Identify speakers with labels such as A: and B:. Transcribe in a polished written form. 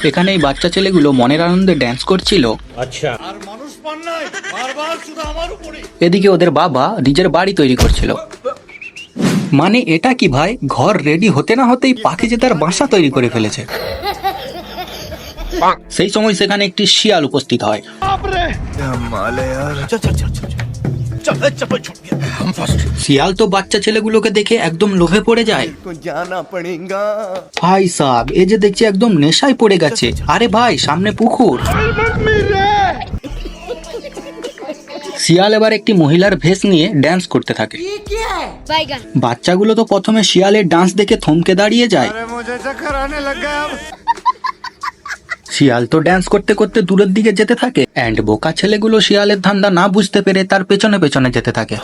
A: এখানে এই বাচ্চা ছেলেগুলো মনের আনন্দে ড্যান্স করছিল।
B: আচ্ছা,
A: এদিকে ওদের বাবা নিজের বাড়ি তৈরি করছিল। মানে এটা কি ভাই, ঘর রেডি হতে না হতেই পাখি যে তার বাসা তৈরি করে ফেলেছে। সেই সময় সেখানে একটি শিয়াল উপস্থিত হয়। শিয়াল তো বাচ্চা ছেলেগুলোকে দেখে একদম লোভে পড়ে যায়। ভাই সাহেব, এ যে দেখছি একদম নেশায় পড়ে গেছে। আরে ভাই, সামনে পুকুর। শিয়াল এবার একটি মহিলার ভেষ নিয়ে ড্যান্স করতে থাকে। বাচ্চাগুলো তো প্রথমে শিয়ালের ডান্স দেখে থমকে দাঁড়িয়ে যায়। শিয়াল তো ড্যান্স করতে করতে দূরের দিকে যেতে থাকে, এন্ড বোকা ছেলেগুলো শিয়ালের ধান্দা না বুঝতে পেরে তার পেছনে পেছনে যেতে থাকে।